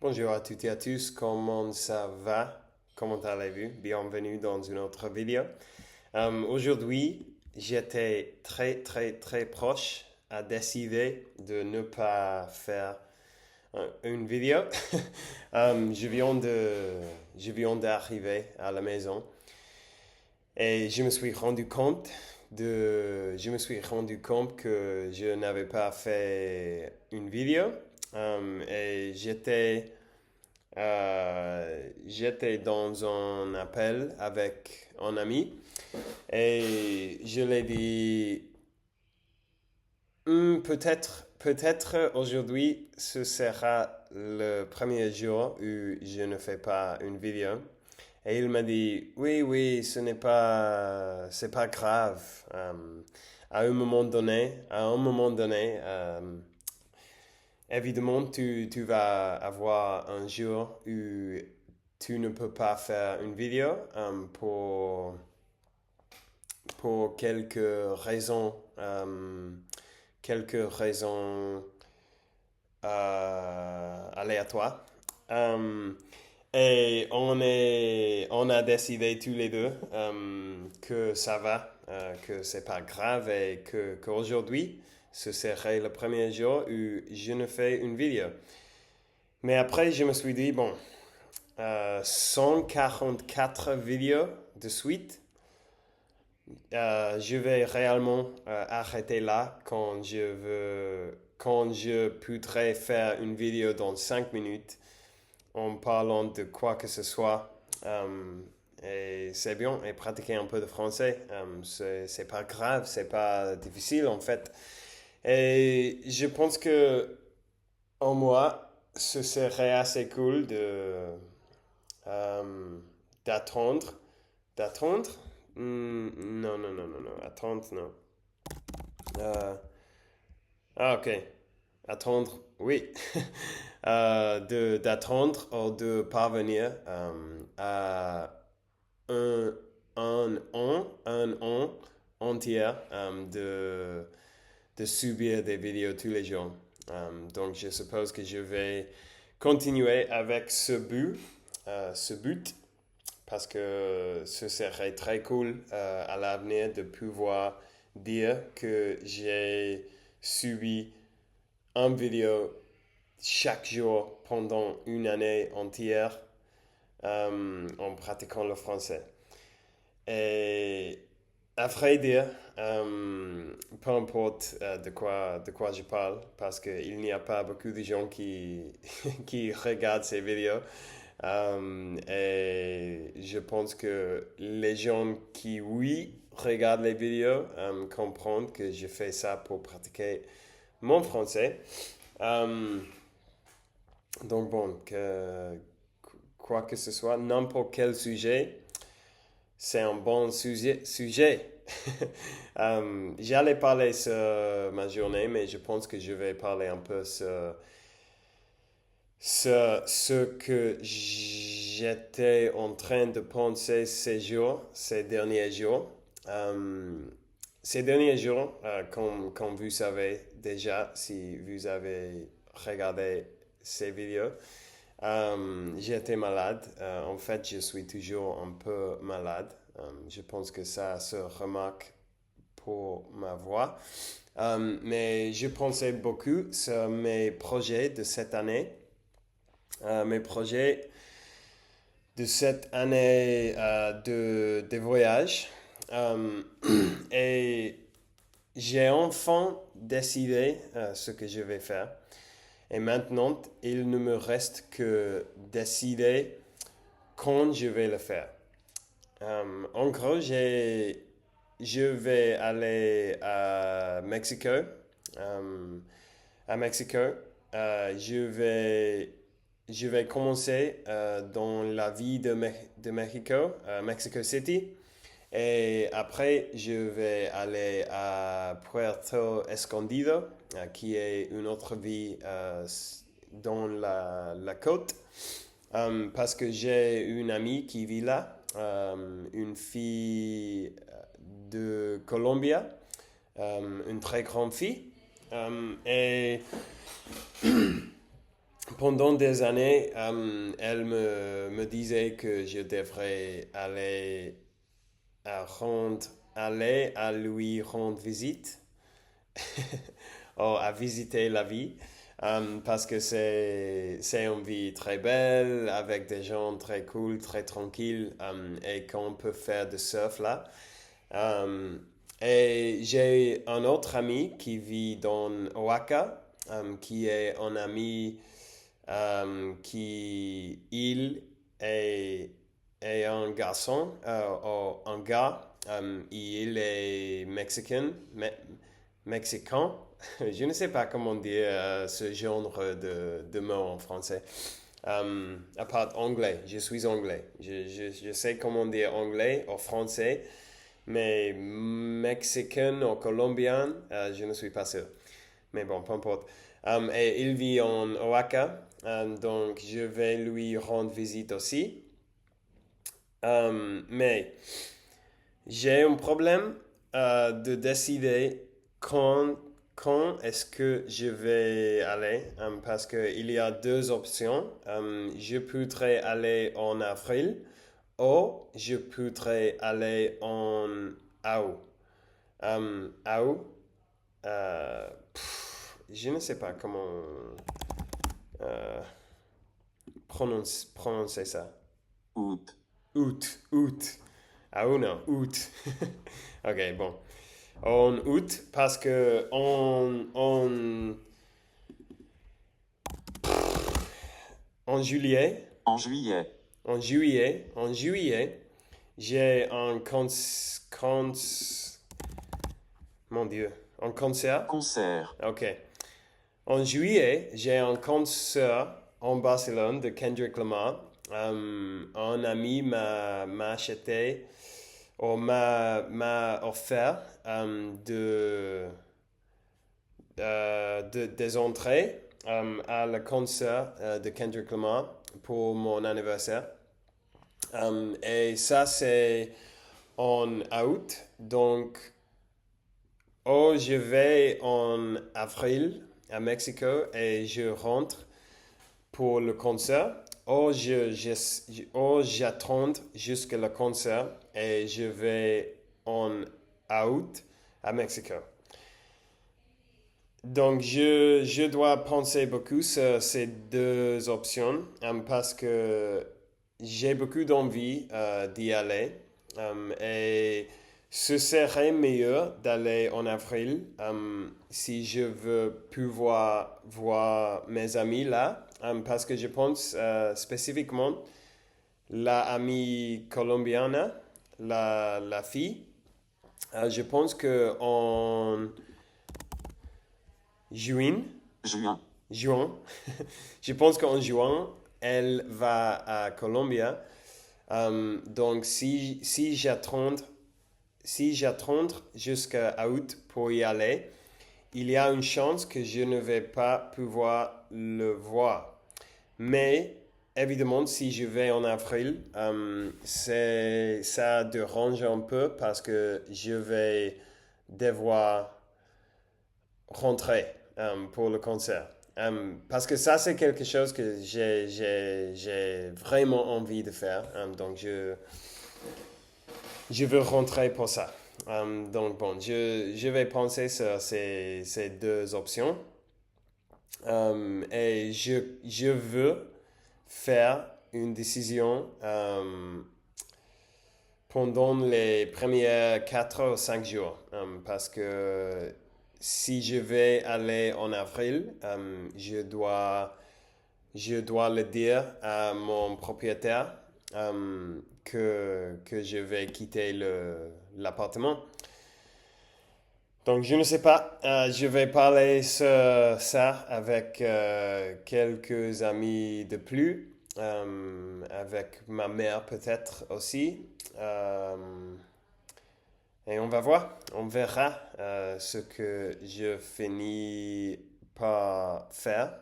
Bonjour à toutes et à tous, comment ça va? Comment allez-vous? Bienvenue dans une autre vidéo. Aujourd'hui, j'étais très proche à décider de ne pas faire une vidéo. Um, je viens de, je viens d'arriver à la maison et je me suis rendu compte que je n'avais pas fait une vidéo. Et j'étais dans un appel avec un ami et je l'ai dit, peut-être aujourd'hui ce sera le premier jour où je ne fais pas une vidéo. Et il m'a dit, oui, c'est pas grave. À un moment donné, évidemment, tu vas avoir un jour où tu ne peux pas faire une vidéo pour quelques raisons aléatoires. Um, et on a décidé tous les deux que ça va, que c'est pas grave et qu'aujourd'hui, ce serait le premier jour où je ne fais une vidéo. Mais après, je me suis dit, bon, 144 vidéos de suite, je vais réellement arrêter là quand je voudrais faire une vidéo dans 5 minutes en parlant de quoi que ce soit. Et c'est bien, et pratiquer un peu de français, c'est pas grave, c'est pas difficile en fait. Et je pense que en moi, ce serait assez cool euh, d'attendre. D'attendre? Non. Attendre, non. Euh, ok. Attendre, oui. D'attendre ou de parvenir à un, un an entier de subir des vidéos tous les jours. Donc, je suppose que je vais continuer avec ce but, parce que ce serait très cool à l'avenir de pouvoir dire que j'ai suivi une vidéo chaque jour pendant une année entière en pratiquant le français. Et à vrai dire, peu importe de quoi je parle, parce qu'il n'y a pas beaucoup de gens qui regardent ces vidéos. Et je pense que les gens qui, oui, regardent les vidéos comprennent que je fais ça pour pratiquer mon français. Euh, donc bon, quoi que ce soit, n'importe quel sujet, c'est un bon sujet. J'allais parler sur ma journée, mais je pense que je vais parler un peu sur ce que j'étais en train de penser ces derniers jours. Euh, Ces derniers jours, comme vous savez déjà, si vous avez regardé ces vidéos, j'étais malade. En fait, je suis toujours un peu malade. Je pense que ça se remarque pour ma voix. Mais je pensais beaucoup sur mes projets de cette année. Mes projets de cette année de voyage. Euh, et j'ai enfin décidé ce que je vais faire. Et maintenant, il ne me reste que décider quand je vais le faire. En gros, je vais aller à Mexico. Euh, à Mexico, je vais commencer dans la ville de Mexico, Mexico City. Et après, je vais aller à Puerto Escondido, qui est une autre ville dans la côte, parce que j'ai une amie qui vit là, une fille de Colombie, une très grande fille. Et pendant des années, elle me disait que je devrais aller à lui rendre visite, ou à visiter la vie, parce que c'est une vie très belle, avec des gens très cool, très tranquilles, et qu'on peut faire du surf là. Euh, et j'ai un autre ami qui vit dans Oaxaca, qui est un ami qui, il est un garçon, ou un gars, il est mexicain. Je ne sais pas comment dire ce genre de mots en français. À part anglais, je suis anglais. Je sais comment dire anglais ou français, mais mexicain ou colombien, je ne suis pas sûr. Mais bon, peu importe. Et il vit en Oaxaca, donc je vais lui rendre visite aussi. Mais j'ai un problème de décider quand est-ce que je vais aller, parce qu'il y a deux options. Je pourrais aller en avril ou je pourrais aller en août. Août, je ne sais pas comment euh, prononcer ça. Août. Août. Ah ou non, août. Ok, bon. En août, parce que en juillet, En juillet. en juillet, j'ai mon Dieu, un concert. Concert. Ok. En juillet, j'ai un concert en Barcelone de Kendrick Lamar. Un ami m'a acheté ou m'a offert des entrées à le concert de Kendrick Lamar pour mon anniversaire. Et ça, c'est en août. Donc, je vais en avril à Mexico et je rentre pour le concert. J'attends jusqu'à le concert et je vais en août à Mexico. Donc, je dois penser beaucoup sur ces deux options parce que j'ai beaucoup d'envie d'y aller. Et ce serait mieux d'aller en avril si je veux pouvoir voir mes amis là. Parce que je pense spécifiquement la amie colombienne, la fille. Je pense que en juin, Juin. juin, je pense qu'en juin, elle va à Colombie. Donc, si j'attends jusqu'à août pour y aller, il y a une chance que je ne vais pas pouvoir le voir. Mais évidemment, si je vais en avril, ça dérange un peu parce que je vais devoir rentrer pour le concert. Parce que ça, c'est quelque chose que j'ai vraiment envie de faire. Donc, je veux rentrer pour ça. Donc, bon, je vais penser sur ces deux options. Et je veux faire une décision pendant les premiers 4 ou 5 jours. Parce que si je vais aller en avril, je dois le dire à mon propriétaire que je vais quitter l'appartement. Donc, je ne sais pas. Je vais parler sur ça avec quelques amis de plus, avec ma mère peut-être aussi. Et on va voir, on verra ce que je finis par faire.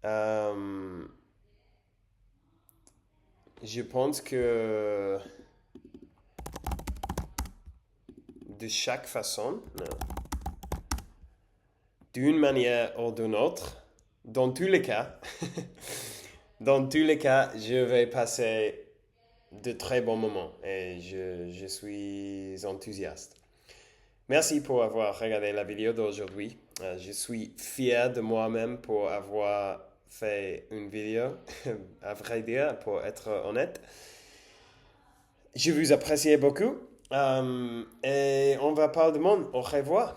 Euh, je pense que de chaque façon, d'une manière ou d'une autre, dans tous les cas, dans tous les cas, je vais passer de très bons moments et je suis enthousiaste. Merci pour avoir regardé la vidéo d'aujourd'hui. Je suis fier de moi-même pour avoir fait une vidéo, à vrai dire, pour être honnête. Je vous apprécie beaucoup et on va pas de monde. Au revoir.